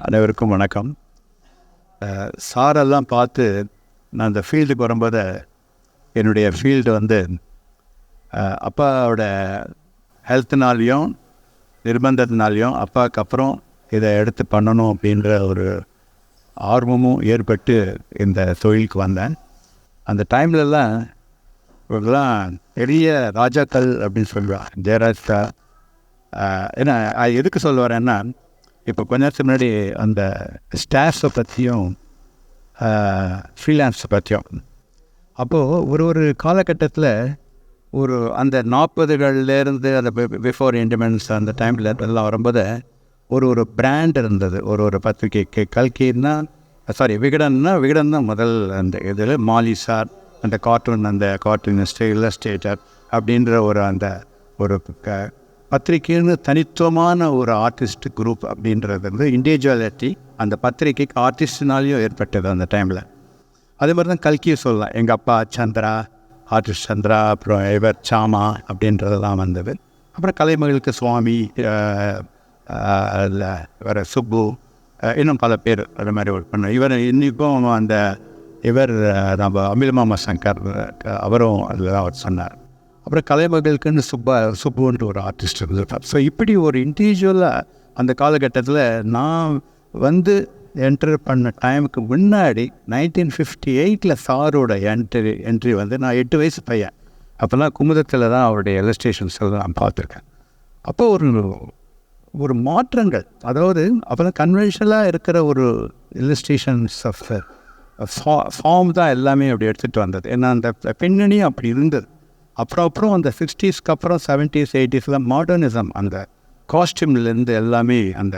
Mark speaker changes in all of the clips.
Speaker 1: அனைவருக்கும் வணக்கம். சாரெல்லாம் பார்த்து நான் அந்த ஃபீல்டுக்கு வரும்போது என்னுடைய ஃபீல்டு வந்து அப்பாவோட ஹெல்த்னாலேயும் நிர்பந்தத்தினாலேயும் அப்பாவுக்கு அப்புறம் இதை எடுத்து பண்ணணும் அப்படின்ற ஒரு ஆர்வமும் ஏற்பட்டு இந்த தொழிலுக்கு வந்தேன். அந்த டைம்லலாம் இவங்கெல்லாம் பெரிய ராஜாக்கள் அப்படின்னு சொல்லுவாங்க, ஜெயராஜ் சார். ஏன்னா எதுக்கு சொல்ல வரேன்னா, இப்போ கொஞ்ச நேரத்துக்கு முன்னாடி அந்த ஸ்டாஃப்ஸை பற்றியும் ஃப்ரீலான்ஸை பற்றியும் அப்போது ஒரு காலகட்டத்தில் அந்த 40கள்லேருந்து அந்த பிஃபோர் இண்டிபெண்டன்ஸ் அந்த டைமில் எல்லாம் வரும்போது ஒரு பிராண்ட் இருந்தது. ஒரு பத்திரிகைக்கு கல்கின்னா விகடன் தான் முதல் அந்த இதில் மாலி சார் அந்த கார்ட்டூனிஸ்ட் இல்லஸ்ட்ரேட்டர் அப்படின்ற ஒரு பத்திரிக்கைன்னு தனித்துவமான ஒரு ஆர்டிஸ்ட் குரூப் அப்படின்றது வந்து இண்டிவிஜுவாலிட்டி அந்த பத்திரிக்கைக்கு ஆர்டிஸ்ட்னாலேயும் ஏற்பட்டது அந்த டைமில். அதே மாதிரி தான் கல்கியை சொல்லலாம். எங்கள் அப்பா சந்திரா, ஆர்டிஸ்ட் சந்திரா, அப்புறம் இவர் சாமா அப்படின்றதெல்லாம் வந்தது. அப்புறம் கலைமகளுக்கு சுவாமி, வேறு சுப்பு, இன்னும் பல பேர் அது மாதிரி ஒர்க் பண்ண. இவர் இன்றைக்கும் நம்ம அமிலமாமா சங்கர் அவரும் அதில் தான் அவர் சொன்னார். அப்புறம் கலைமகளுக்குன்னு சுப்புன்ற ஒரு ஆர்டிஸ்ட் இருந்திருப்பார். ஸோ இப்படி ஒரு இண்டிவிஜுவலாக அந்த காலகட்டத்தில் நான் என்டர் பண்ண டைமுக்கு முன்னாடி 1958 சாரோட என்ட்ரி நான் 8 வயசு பையன். அப்போல்லாம் குமுதத்தில் தான் அவருடைய இல்லஸ்ட்ரேஷன்ஸ் நான் பார்த்துருக்கேன். அப்போ ஒரு மாற்றங்கள், அதாவது அப்போல்லாம் கன்வென்ஷனலாக இருக்கிற ஒரு இல்லஸ்ட்ரேஷன்ஸ் ஆஃப் ஃபார்ம் தான் எல்லாமே அப்படி எடுத்துகிட்டு வந்தது. ஏன்னா அந்த பின்னணியும் அப்படி இருந்தது. அப்புறம் அந்த 60s அப்புறம் 70s 80s மாடர்னிசம், அந்த காஸ்டியூம்லேருந்து எல்லாமே அந்த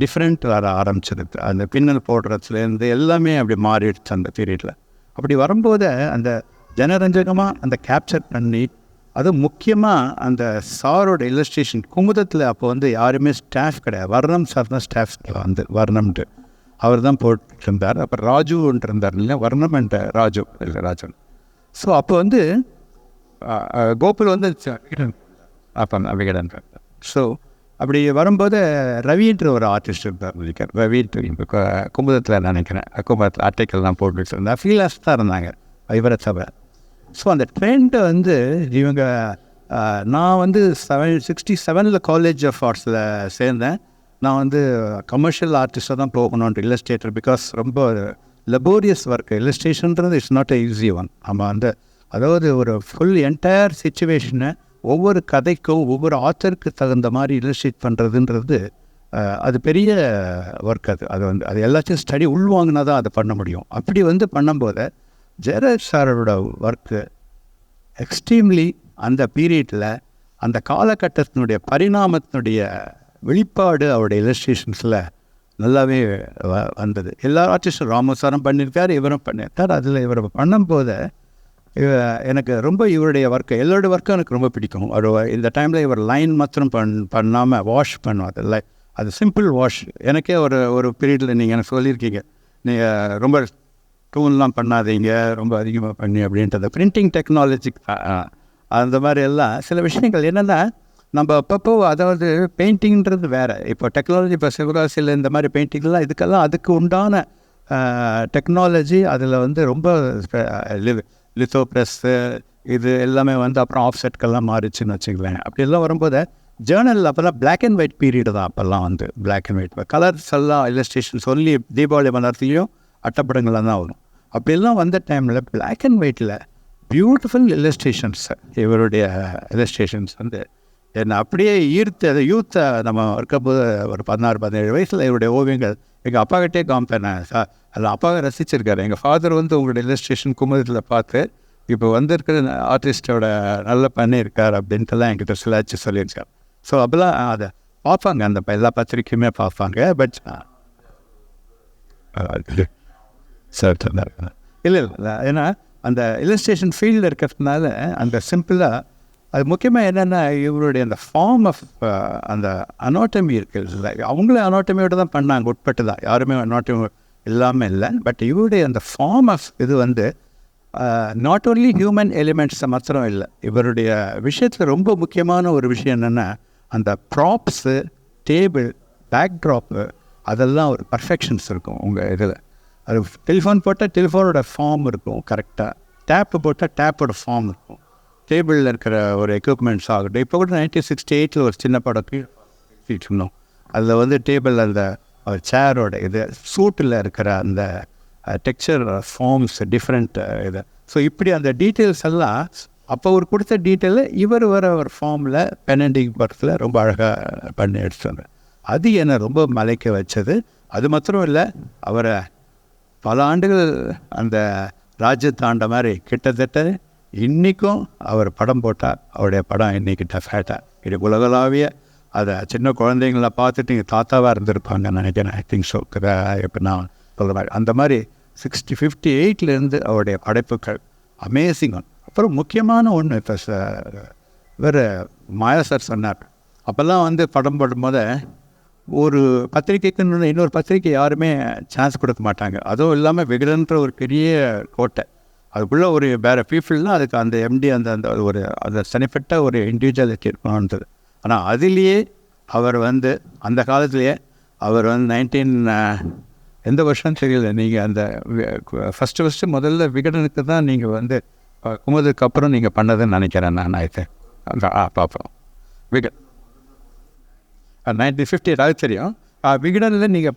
Speaker 1: டிஃப்ரெண்ட் வர ஆரம்பிச்சிருக்கு. அந்த பின்னல் போடுறதுலேருந்து எல்லாமே அப்படி மாறிடுச்சு அந்த பீரியடில். அப்படி வரும்போது அந்த ஜனரஞ்சகமாக அந்த கேப்சர் பண்ணி, அதுவும் முக்கியமாக அந்த சாரோட இல்லஸ்ட்ரேஷன் குமுதத்தில் அப்போ யாருமே ஸ்டாஃப் கிடையாது. வர்ணம் சார் தான் ஸ்டாஃப் வர்ணம்ட்டு அவர் தான் போட்டுருந்தார். அப்புறம் ராஜுன்ட்டு இருந்தார் இல்லையா, வர்ணம் அண்ட் ராஜன். ஸோ அப்போ கோகுல் அப்போ விகடன். ஸோ அப்படி வரும்போது ரவின்ற ஒரு ஆர்டிஸ்ட் இருந்தார். ரவி குமுதத்தில் நினைக்கிறேன், குமுதத்தில் ஆர்டிக்கல்லாம் போட்டுட்டு இருந்தார். ஃபீலாஸ் தான் இருந்தாங்க இவரை தவிர. ஸோ அந்த ட்ரெண்டை இவங்க நான் 67 காலேஜ் ஆஃப் ஆர்ட்ஸில் சேர்ந்தேன். நான் கமர்ஷியல் ஆர்டிஸ்ட்டாக தான் போகணுன்ட்டு இல்லஸ்ட்ரேட்டர். பிகாஸ் ரொம்ப லெபோரியஸ் ஒர்க் இல்லஸ்ட்ரேஷன்றது it's not a easy one. நம்ம அதாவது ஒரு ஃபுல் என்டையர் சிச்சுவேஷனை ஒவ்வொரு கதைக்கும் ஒவ்வொரு ஆத்தருக்கு தகுந்த மாதிரி இல்லஸ்ட்ரேட் பண்ணுறதுன்றது அது பெரிய ஒர்க். அது எல்லாத்தையும் ஸ்டடி உள்வாங்கினா தான் அதை பண்ண முடியும். அப்படி பண்ணும்போது ஜெயராஜ் சாரோட ஒர்க்கு எக்ஸ்ட்ரீம்லி அந்த பீரியடில் அந்த காலகட்டத்தினுடைய பரிணாமத்தினுடைய வெளிப்பாடு அவருடைய இல்லஸ்ட்ரேஷன்ஸில் நல்லாவே வந்தது. எல்லா ஆர்டிஸ்டும் ராமசாரம் பண்ணியிருக்கார், இவரும் பண்ணியிருக்கார். அதில் இவர் பண்ணும்போது எனக்கு ரொம்ப இவருடைய எல்லாரோட ஒர்க்கும் எனக்கு ரொம்ப பிடிக்கும். இந்த டைமில் இவர் லைன் மாத்திரம் பண்ணாமல் வாஷ் பண்ணுவார். அது சிம்பிள் வாஷ். எனக்கே ஒரு பீரியடில் நீங்கள் எனக்கு சொல்லியிருக்கீங்க, நீங்கள் ரொம்ப டூன்லாம் பண்ணாதீங்க, ரொம்ப அதிகமாக பண்ணி அப்படின்றது. பிரிண்டிங் டெக்னாலஜி அந்த மாதிரி எல்லாம் சில விஷயங்கள் என்னென்னா, நம்ம அப்பப்போ அதாவது பெயிண்டிங்கிறது வேறு. இப்போ டெக்னாலஜி இப்போ சிவகாசியில் இந்த மாதிரி பெயிண்டிங்லாம் அதுக்கு உண்டான டெக்னாலஜி அதில் ரொம்ப லித்தோ ப்ரெஸ்ஸு இது எல்லாமே அப்புறம் ஆஃப்செட்கெல்லாம் மாறிச்சுன்னு வச்சுக்கலாம். அப்படிலாம் வரும்போது ஜேர்னல் அப்போல்லாம் பிளாக் அண்ட் ஒயிட் பீரியடு தான். அப்போல்லாம் பிளாக் அண்ட் ஒயிட் கலர்ஸ் எல்லாம் இல்லஸ்ட்ரேஷன் சொல்லி தீபாவளி மலர்த்திலையும் அட்டப்படங்கள்லாம் தான் வரும். அப்படிலாம் வந்த டைமில் பிளாக் அண்ட் ஒயிட்டில் பியூட்டிஃபுல் இல்லஸ்ட்ரேஷன்ஸ், இவருடைய இல்லஸ்ட்ரேஷன்ஸ் என்னை அப்படியே ஈர்த்து அதை யூத்தை நம்ம இருக்கும்போது ஒரு 16-17 வயசில் இவருடைய ஓவியங்கள் எங்கள் அப்பாக்கிட்டே காமிப்பேன். அதில் அப்பாவை ரசிச்சிருக்காரு. எங்கள் ஃபாதர் உங்களுடைய இல்லஸ்ட்ரேஷன் குமுதத்தில் பார்த்து இப்போ இருக்கிற ஆர்டிஸ்டோட நல்லா பண்ணியிருக்கார் அப்படின்ட்டுலாம் என்கிட்ட சிலாச்சு சொல்லியிருக்கார். ஸோ அப்போல்லாம் அதை பார்ப்பாங்க, அந்த எல்லா பத்திரிக்கையுமே பார்ப்பாங்க. பட் இல்லை ஏன்னா அந்த இல்லஸ்ட்ரேஷன் ஃபீல்டில் இருக்கிறதுனால அந்த சிம்பிளாக அது முக்கியமாக என்னென்னா இவருடைய அந்த ஃபார்ம் ஆஃப் அந்த அனாட்டமி இருக்குது. அவங்களே அனாட்டமியோடு தான் பண்ணாங்க, உட்பட்டு தான். யாருமே அனாட்டமி இல்லாமல் இல்லை. பட் இவருடைய அந்த ஃபார்ம் ஆஃப் இது நாட் ஓன்லி ஹியூமன் எலிமெண்ட்ஸை மாத்திரம் இல்லை, இவருடைய விஷயத்தில் ரொம்ப முக்கியமான ஒரு விஷயம் என்னென்னா அந்த ப்ராப்ஸு, டேபிள், பேக்ட்ராப்பு அதெல்லாம் ஒரு பர்ஃபெக்ஷன்ஸ் இருக்கும் உங்கள் இதில். அது டெலிஃபோன் போட்டால் டெலிஃபோனோட ஃபார்ம் இருக்கும் கரெக்டாக, டேப்பு போட்டால் டேப்போட ஃபார்ம் இருக்கும், டேபிளில் இருக்கிற ஒரு எக்யூப்மெண்ட்ஸ் ஆகட்டும். இப்போ கூட 1968 ஒரு சின்ன படம் இருந்தோம், அதில் வந்து டேபிள் அந்த சேரோட இது சூட்டில் இருக்கிற அந்த டெக்ஸ்சர் ஃபார்ம்ஸ் டிஃப்ரெண்ட் இது. ஸோ இப்படி அந்த டீட்டெயில்ஸ் எல்லாம் அப்போ ஒரு கொடுத்த டீட்டெயிலை இவர் வர ஒரு ஃபார்மில் பெனடிங் படத்தில் ரொம்ப அழகாக பண்ணி எடுத்துட்டு அது என்னை ரொம்ப மலைக்க வச்சது. அது மாத்திரம் இல்லை, அவரை பல ஆண்டுகள் அந்த ராஜ்யத்தை ஆண்ட மாதிரி கிட்டத்தட்ட இன்றைக்கும் அவர் படம் போட்டால் அவருடைய படம் இன்றைக்கி டெஃபேட்டாக இது உலகளாவிய அதை சின்ன குழந்தைங்கள பார்த்துட்டு நீங்கள் தாத்தாவாக இருந்திருப்பாங்க நினைக்கிறேன். I think so. இப்போ நான் சொல்கிற மாதிரி அந்த மாதிரி 58 அவருடைய படைப்புகள் அமேசிங் ஒன். அப்புறம் முக்கியமான ஒன்று இப்போ வேறு மாயா சார் சொன்னார், அப்போல்லாம் வந்து படம் போடும்போது ஒரு பத்திரிக்கைக்குன்னு இன்னொரு பத்திரிக்கை யாருமே சான்ஸ் கொடுக்க மாட்டாங்க. அதுவும் இல்லாமல் விகடன்ற ஒரு பெரிய கோட்டை, அதுக்குள்ளே ஒரு வேறு பீப்புள்னால் அதுக்கு அந்த எம்டி அந்த அந்த ஒரு அந்த தனிப்பட்ட ஒரு இண்டிவிஜுவலிட்டி இருக்கணுன்றது. ஆனால் அதிலேயே அவர் வந்து அந்த காலத்துலேயே அவர் வந்து 19 எந்த வருஷம் தெரியல, நீங்கள் அந்த ஃபஸ்ட்டு முதல்ல விகடனுக்கு தான் நீங்கள் வந்து குமுதுக்கு அப்புறம் நீங்கள் பண்ணதுன்னு நினைக்கிறேன் நான். அந்த பார்ப்போம் விகடன் 1958 அது தெரியும். விகடனில் நீங்கள்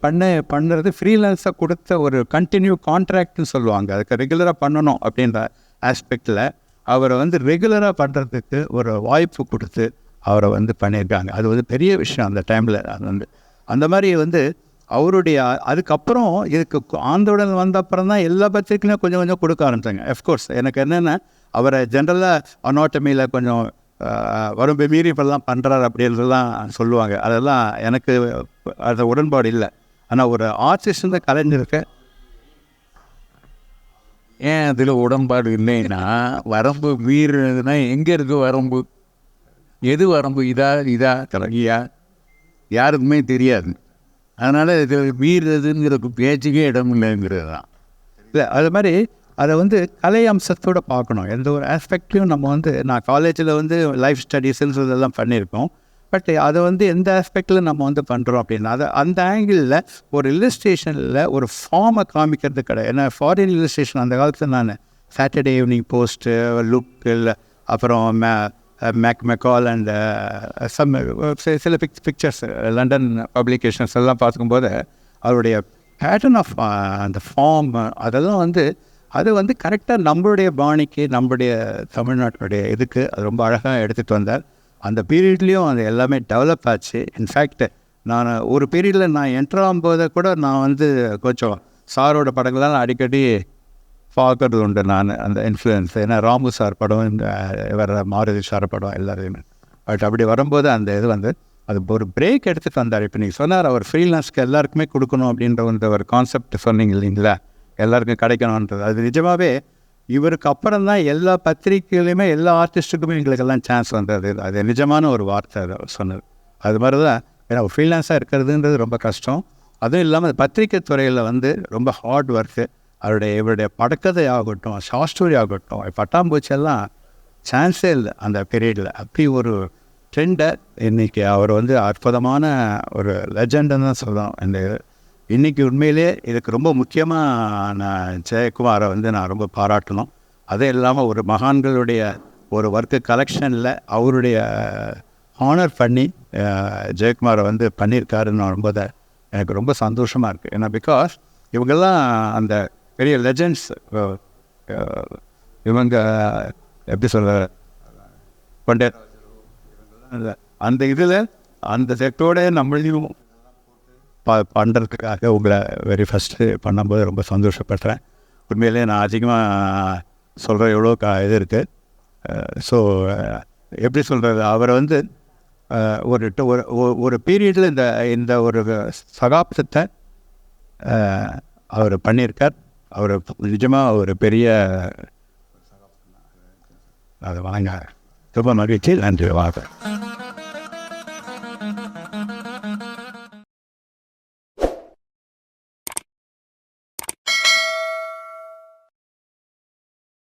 Speaker 1: பண்ணுறது ஃப்ரீலான்ஸாக கொடுத்த ஒரு கண்டினியூ கான்ட்ராக்ட்னு சொல்லுவாங்க, அதுக்கு ரெகுலராக பண்ணணும் அப்படின்ற ஆஸ்பெக்டில் அவரை வந்து ரெகுலராக பண்ணுறதுக்கு ஒரு வாய்ப்பு கொடுத்து அவரை வந்து பண்ணியிருக்காங்க. அது வந்து பெரிய விஷயம் அந்த டைமில். அது வந்து அந்த மாதிரி வந்து அவருடைய அதுக்கப்புறம் இதுக்கு ஆந்தோடன் வந்த அப்புறம் தான் எல்லா பத்திரிக்கையும் கொஞ்சம் கொஞ்சம் கொடுக்க ஆரம்பித்தாங்க. அஃப்கோர்ஸ் எனக்கு என்னென்னா அவரை ஜென்ரலாக அனாட்டமியில் கொஞ்சம் வரம்பு மீறி இப்பெல்லாம் பண்ணுறாரு அப்படின்றதுலாம் சொல்லுவாங்க. அதெல்லாம் எனக்கு அது உடன்பாடு இல்லை. ஆனால் ஒரு ஆர்டிஸ்ட் கலைஞருக்கு
Speaker 2: ஏன் அதில் உடன்பாடு இல்லைன்னா, வரம்பு மீறினதுன்னா எங்கே இருக்குது வரம்பு? எது வரம்பு? இதா கலகியா யாருக்குமே தெரியாது. அதனால் இது மீறுறதுங்கிற பேச்சுக்கே இடம் இல்லைங்கிறது தான்.
Speaker 1: இல்லை அது மாதிரி அதை வந்து கலை அம்சத்தோடு பார்க்கணும். எந்த ஒரு ஆஸ்பெக்ட்லையும் நம்ம வந்து நான் காலேஜில் வந்து லைஃப் ஸ்டடீஸ்ன்னு இதெல்லாம் பண்ணியிருக்கோம். பட் அதை வந்து எந்த ஆஸ்பெக்டில் நம்ம வந்து பண்ணுறோம் அப்படின்னா அதை அந்த ஆங்கிளில் ஒரு இல்லஸ்ட்ரேஷனில் ஒரு ஃபார்மை காமிக்கிறது கிடையாது. ஏன்னா ஃபாரின் இல்லஸ்ட்ரேஷன் அந்த காலத்தில் நான் சாட்டர்டே ஈவினிங் போஸ்ட்டு, லுக்கில், அப்புறம் மெக்கால் அண்ட் சில பிக்சர்ஸ் லண்டன் பப்ளிகேஷன்ஸ் எல்லாம் பார்க்கும்போது அவருடைய பேட்டர்ன் ஆஃப் அந்த ஃபார்ம் அதெல்லாம் வந்து அது வந்து கரெக்டாக நம்மளுடைய பாணிக்கு நம்மளுடைய தமிழ்நாட்டுடைய இதுக்கு அது ரொம்ப அழகாக எடுத்துகிட்டு வந்தார். அந்த பீரியட்லேயும் அது எல்லாமே டெவலப் ஆச்சு. இன்ஃபேக்ட் நான் ஒரு பீரியடில் நான் என்ட்ராகும்போது கூட நான் வந்து கொஞ்சம் சாரோட படங்கள்லாம் அடிக்கடி பார்க்கறது உண்டு நான், அந்த இன்ஃப்ளூயன்ஸ். ஏன்னா ராமு சார் படம், இந்த வர மாருதி சார் படம் எல்லாரையுமே. பட் அப்படி வரும்போது அந்த இது வந்து அது ஒரு பிரேக் எடுத்துகிட்டு வந்தார். இப்போ நீங்கள் சொன்னார் அவர் ஃப்ரீலான்ஸ்க்கு எல்லாருக்குமே கொடுக்கணும் அப்படின்ற ஒரு கான்செப்ட் சொன்னீங்க இல்லைங்களா, எல்லாருக்கும் கிடைக்கணுன்றது. அது நிஜமாகவே இவருக்கு அப்புறம் தான் எல்லா பத்திரிகையிலையுமே எல்லா ஆர்டிஸ்ட்டுக்குமே எங்களுக்கெல்லாம் சான்ஸ் வந்தது. அது நிஜமான ஒரு வார்த்தை அதை சொன்னது. அது மாதிரி தான். ஏன்னா ஃப்ரீலான்ஸாக இருக்கிறதுன்றது ரொம்ப கஷ்டம். அதுவும் இல்லாமல் பத்திரிகை துறையில் வந்து ரொம்ப ஹார்ட் ஒர்க்கு. இவருடைய படக்கதை ஆகட்டும், ஷார்ட் ஸ்டோரி ஆகட்டும், பட்டாம்பூச்செல்லாம் சான்ஸே இல்லை அந்த பீரியடில். அப்படி ஒரு ட்ரெண்டை இன்றைக்கி அவர் வந்து அற்புதமான ஒரு லெஜண்டுன்னு தான் சொல்லலாம். இந்த இன்றைக்கி உண்மையிலே இதுக்கு ரொம்ப முக்கியமாக நான் ஜெயக்குமாரை வந்து நான் ரொம்ப பாராட்டணும். அதே இல்லாமல் ஒரு மகான்களுடைய ஒரு ஒர்க்கு கலெக்ஷனில் அவருடைய ஹானர் பண்ணி ஜெயக்குமாரை வந்து பண்ணியிருக்காருன்னு எனக்கு ரொம்ப சந்தோஷமாக இருக்குது. ஏன்னா பிகாஸ் இவங்கெல்லாம் அந்த பெரிய லெஜண்ட்ஸ். இவங்க எப்படி சொல்ல கொண்டே அந்த இதில் அந்த செட்டோட நம்மளையும் பண்ணுறதுக்காக உங்களை வெரி ஃபஸ்ட்டு பண்ணும்போது ரொம்ப சந்தோஷப்படுறேன். உண்மையிலே நான் அதிகமாக சொல்கிற எவ்வளோ இது இருக்குது. ஸோ எப்படி சொல்கிறது, அவரை வந்து ஒரு பீரியடில் இந்த ஒரு சகாப்தத்தை அவர் பண்ணியிருக்கார். அவர் நிஜமாக ஒரு பெரிய அதை வணங்க ரொம்ப மகிழ்ச்சி. நன்றி. வாங்க.